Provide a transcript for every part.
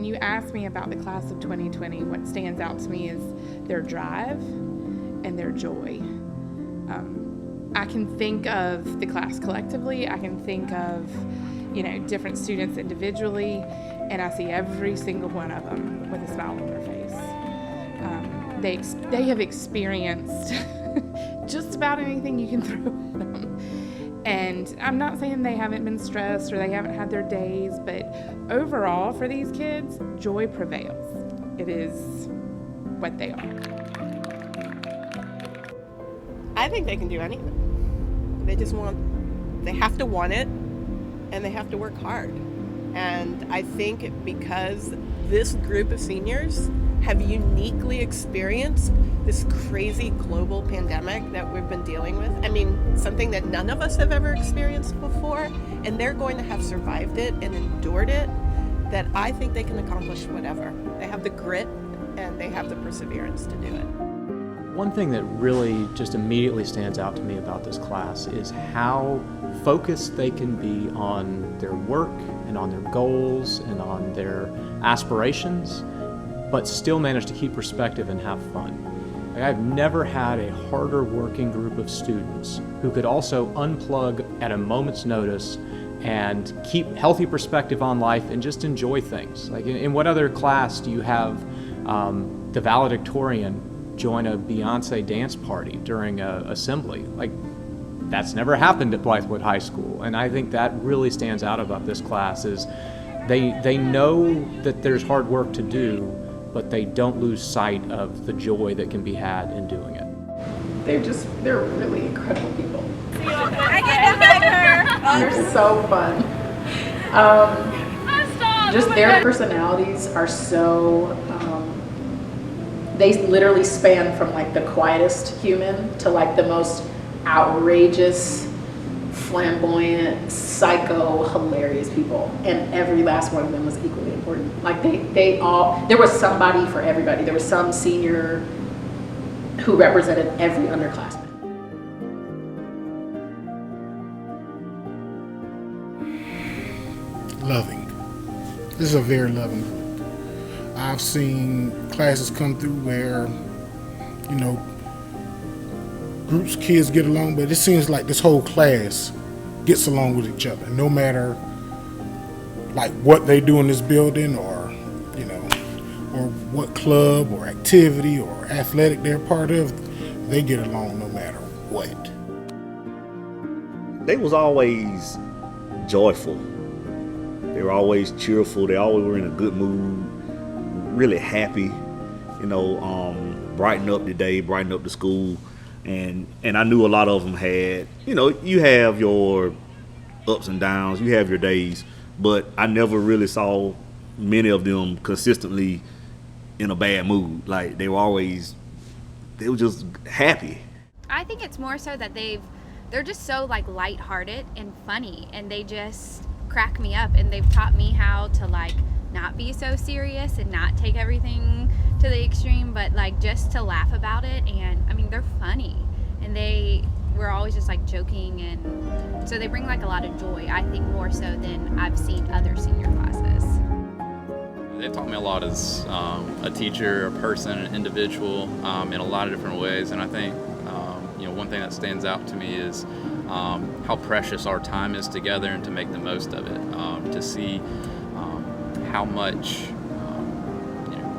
when you ask me about the class of 2020, what stands out to me is their drive and their joy. I can think of the class collectively. I can think of, different students individually, and I see every single one of them with a smile on their face. They have experienced just about anything you can throw at them. And I'm not saying they haven't been stressed or they haven't had their days, but overall for these kids, joy prevails. It is what they are. I think they can do anything. They have to want it, and they have to work hard. And I think because this group of seniors have uniquely experienced this crazy global pandemic that we've been dealing with. I mean, something that none of us have ever experienced before, and they're going to have survived it and endured it, that I think they can accomplish whatever. They have the grit and they have the perseverance to do it. One thing that really just immediately stands out to me about this class is how focused they can be on their work and on their goals and on their aspirations, but still manage to keep perspective and have fun. I've never had a harder working group of students who could also unplug at a moment's notice and keep healthy perspective on life and just enjoy things. Like in what other class do you have the valedictorian join a Beyonce dance party during a assembly? Like, that's never happened at Blythewood High School. And I think that really stands out about this class is they know that there's hard work to do, but they don't lose sight of the joy that can be had in doing it. They're really incredible people. I get to hug her. They're so fun. Just their personalities are so, they literally span from like the quietest human to like the most outrageous, flamboyant, psycho, hilarious people. And every last one of them was equally important. Like they all, there was somebody for everybody. There was some senior who represented every underclassman. Loving. This is a very loving group. I've seen classes come through where, groups of kids get along, but it seems like this whole class gets along with each other. No matter like what they do in this building or what club or activity or athletic they're part of, they get along no matter what. They was always joyful. They were always cheerful. They always were in a good mood, really happy, brighten up the day, brighten up the school. And I knew a lot of them had, you have your ups and downs, you have your days, but I never really saw many of them consistently in a bad mood. Like they were just happy. I think it's more so that they're just so like lighthearted and funny, and they just crack me up, and they've taught me how to like not be so serious and not take everything to the extreme, but like just to laugh about it. And I mean, they're funny, and we're always just like joking, and so they bring like a lot of joy, I think, more so than I've seen other senior classes. They taught me a lot as a teacher, a person, an individual, in a lot of different ways. And I think one thing that stands out to me is how precious our time is together, and to make the most of it, to see how much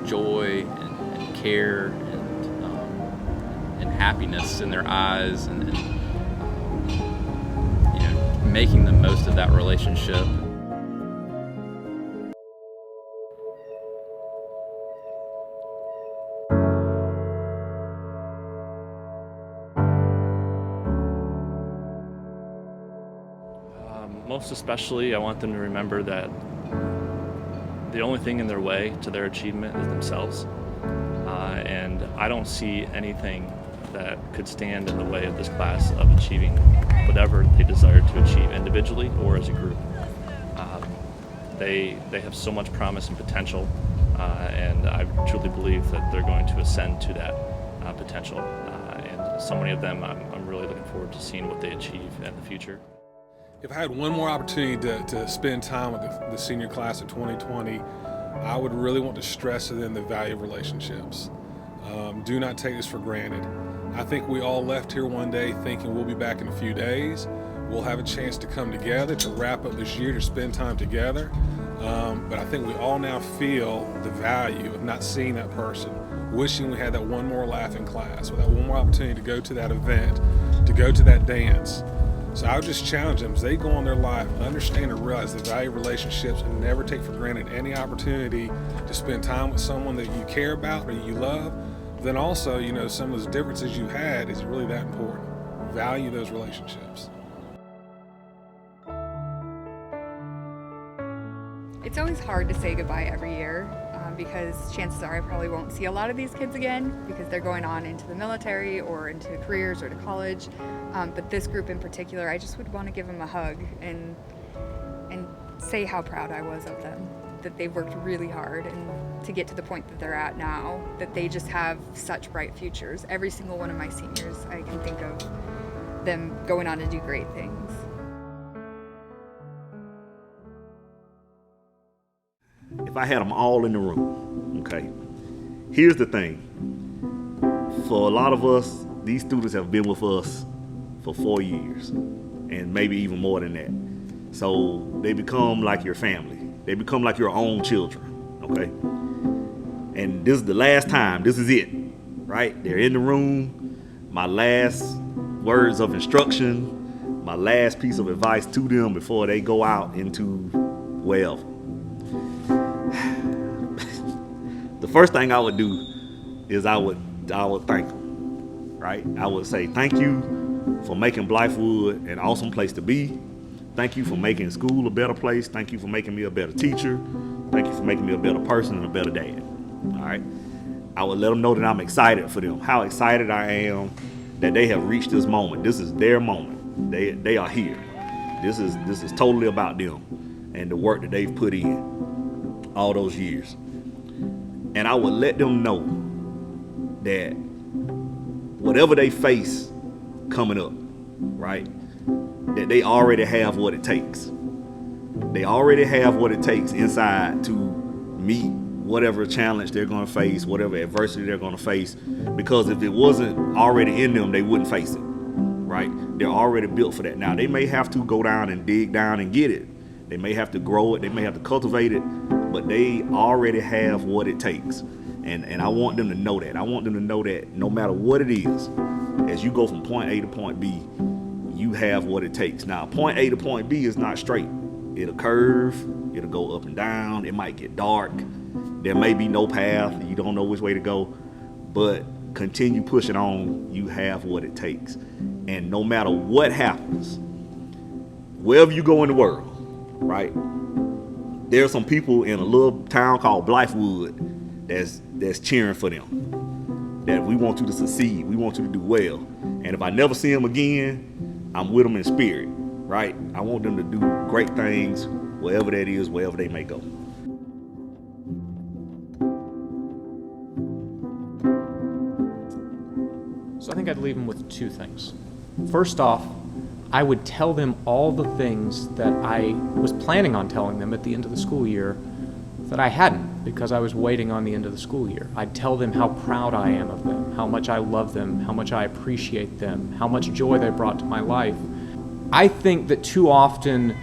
joy and care and happiness in their eyes, and making the most of that relationship. Most especially, I want them to remember that the only thing in their way to their achievement is themselves. And I don't see anything that could stand in the way of this class of achieving whatever they desire to achieve individually or as a group. They have so much promise and potential, and I truly believe that they're going to ascend to that potential. And so many of them, I'm really looking forward to seeing what they achieve in the future. If I had one more opportunity to spend time with the senior class of 2020, I would really want to stress to them the value of relationships. Do not take this for granted. I think we all left here one day thinking we'll be back in a few days. We'll have a chance to come together, to wrap up this year, to spend time together. But I think we all now feel the value of not seeing that person, wishing we had that one more laugh in class, or that one more opportunity to go to that event, to go to that dance. So I would just challenge them as they go on their life, understand and realize the value of relationships and never take for granted any opportunity to spend time with someone that you care about or you love. Then also, some of those differences you had is really that important. Value those relationships. It's always hard to say goodbye every year because chances are I probably won't see a lot of these kids again because they're going on into the military or into careers or to college. But this group in particular, I just would want to give them a hug and say how proud I was of them, that they worked really hard and to get to the point that they're at now, that they just have such bright futures. Every single one of my seniors, I can think of them going on to do great things. If I had them all in the room, okay, here's the thing. For a lot of us, these students have been with us for 4 years and maybe even more than that. So they become like your family. They become like your own children, okay? And this is the last time, this is it, right? They're in the room. My last words of instruction, my last piece of advice to them before they go out into wherever. The first thing I would do is I would thank them, right? I would say thank you for making Blythewood an awesome place to be. Thank you for making school a better place. Thank you for making me a better teacher. Thank you for making me a better person and a better dad. All right. I would let them know that I'm excited for them, how excited I am that they have reached this moment. This is their moment. They are here. This is totally about them and the work that they've put in all those years. And I would let them know that whatever they face coming up, right, that they already have what it takes. They already have what it takes inside to meet whatever challenge they're going to face, whatever adversity they're going to face. Because if it wasn't already in them, they wouldn't face it, right? They're already built for that. Now, they may have to go down and dig down and get it. They may have to grow it. They may have to cultivate it. But they already have what it takes. And I want them to know that. I want them to know that no matter what it is, as you go from point A to point B, you have what it takes. Now, point A to point B is not straight. It'll curve. It'll go up and down. It might get dark. There may be no path. You don't know which way to go. But continue pushing on. You have what it takes. And no matter what happens, wherever you go in the world, right? There are some people in a little town called Blythewood that's cheering for them. That we want you to succeed. We want you to do well. And if I never see them again, I'm with them in spirit, right? I want them to do great things, wherever that is, wherever they may go. So I think I'd leave them with two things. First off, I would tell them all the things that I was planning on telling them at the end of the school year that I hadn't because I was waiting on the end of the school year. I'd tell them how proud I am of them, how much I love them, how much I appreciate them, how much joy they brought to my life. I think that too often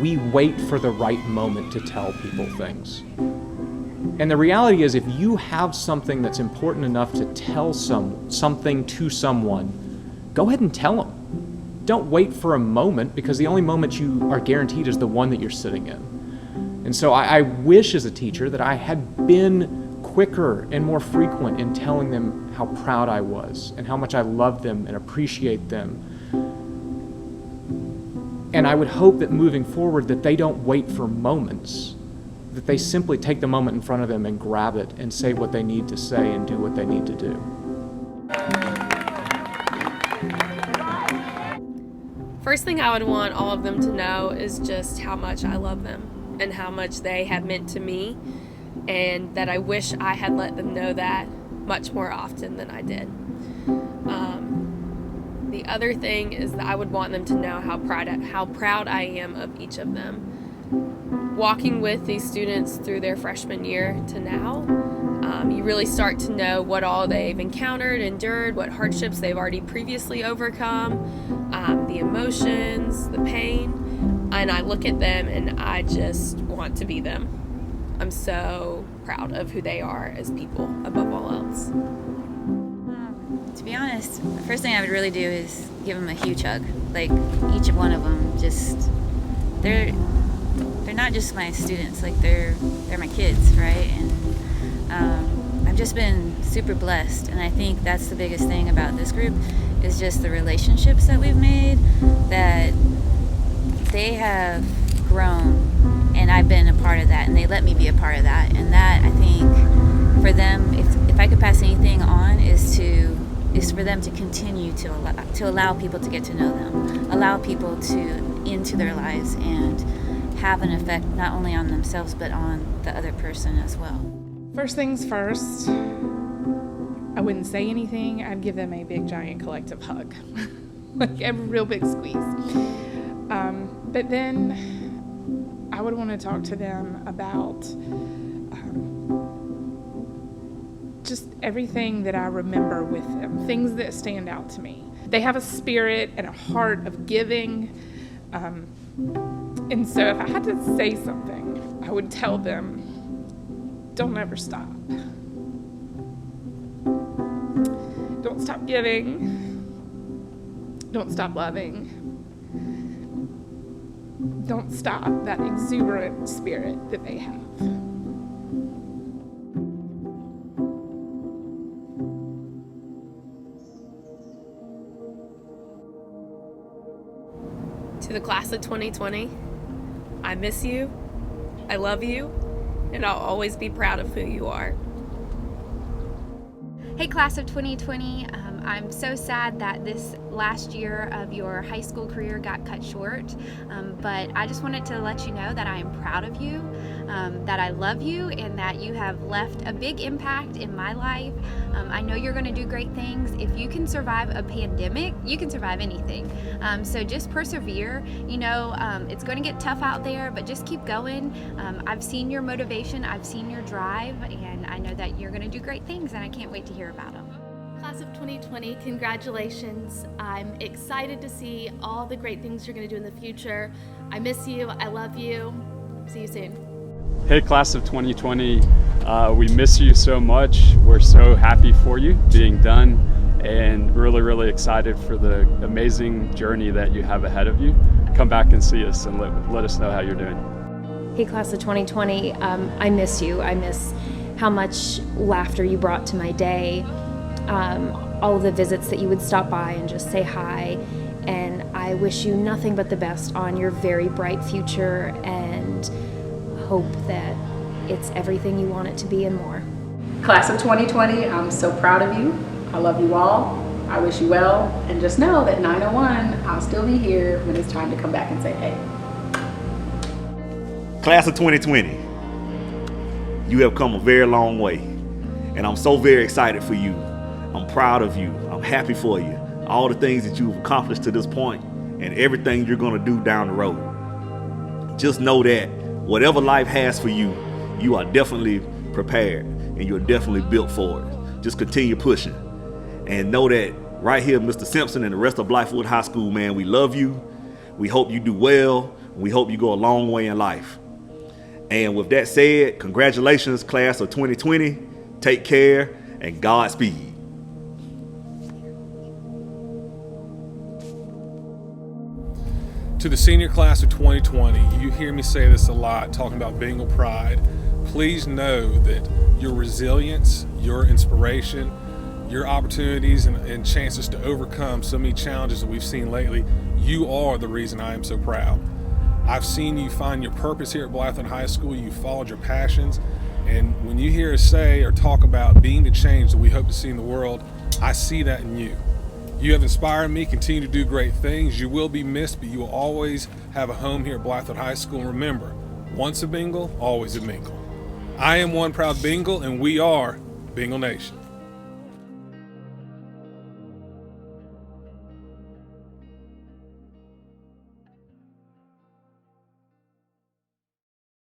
we wait for the right moment to tell people things. And the reality is if you have something that's important enough to tell something to someone, go ahead and tell them. Don't wait for a moment because the only moment you are guaranteed is the one that you're sitting in. And so I wish as a teacher that I had been quicker and more frequent in telling them how proud I was and how much I love them and appreciate them. And I would hope that moving forward that they don't wait for moments, that they simply take the moment in front of them and grab it and say what they need to say and do what they need to do. First thing I would want all of them to know is just how much I love them and how much they have meant to me, and that I wish I had let them know that much more often than I did. The other thing is that I would want them to know how proud I am of each of them. walking with these students through their freshman year to now, you really start to know what all they've encountered, endured, what hardships they've already previously overcome, the emotions, the pain, and I look at them and I just want to be them. I'm so proud of who they are as people above all else. To be honest, the first thing I would really do is give them a huge hug. Like, each one of them, just, they're not just my students, like they're my kids, right? And I've just been super blessed, and I think that's the biggest thing about this group is just the relationships that we've made, that they have grown, and I've been a part of that, and they let me be a part of that. And that, I think, for them, if I could pass anything on, is for them to continue to allow people to get to know them, allow people into their lives, and have an effect not only on themselves but on the other person as well. First things first, I wouldn't say anything. I'd give them a big, giant collective hug, like a real big squeeze. But then I would want to talk to them about just everything that I remember with them, things that stand out to me. They have a spirit and a heart of giving. And so if I had to say something, I would tell them, don't ever stop. Don't stop giving. Don't stop loving. Don't stop that exuberant spirit that they have. To the class of 2020, I miss you, I love you, and I'll always be proud of who you are. Hey, class of 2020, I'm so sad that this last year of your high school career got cut short, but I just wanted to let you know that I am proud of you, that I love you, and that you have left a big impact in my life. I know you're going to do great things. If you can survive a pandemic, you can survive anything. So just persevere. You know, it's going to get tough out there, but just keep going. I've seen your motivation, I've seen your drive, and I know that you're going to do great things, and I can't wait to hear about them. Class of 2020, congratulations. I'm excited to see all the great things you're going to do in the future. I miss you. I love you. See you soon. Hey, class of 2020, we miss you so much. We're so happy for you being done and really, really excited for the amazing journey that you have ahead of you. Come back and see us and let us know how you're doing. Hey, class of 2020, I miss you. I miss how much laughter you brought to my day. All of the visits that you would stop by and just say hi, and I wish you nothing but the best on your very bright future and hope that it's everything you want it to be and more. Class of 2020, I'm so proud of you. I love you all. I wish you well, and just know that 901, I'll still be here when it's time to come back and say hey. Class of 2020, you have come a very long way, and I'm so very excited for you. I'm proud of you. I'm happy for you. All the things that you've accomplished to this point and everything you're going to do down the road. Just know that whatever life has for you, you are definitely prepared and you're definitely built for it. Just continue pushing. And know that right here, Mr. Simpson and the rest of Blythewood High School, man, we love you. We hope you do well. We hope you go a long way in life. And with that said, congratulations, class of 2020. Take care and Godspeed. To the senior class of 2020, you hear me say this a lot, talking about Bengal pride. Please know that your resilience, your inspiration, your opportunities and chances to overcome so many challenges that we've seen lately, you are the reason I am so proud. I've seen you find your purpose here at Blythewood High School. You followed your passions. And when you hear us say or talk about being the change that we hope to see in the world, I see that in you. You have inspired me, continue to do great things. You will be missed, but you will always have a home here at Blythewood High School. And remember, once a Bengal, always a Bengal. I am one proud Bengal, and we are Bengal Nation.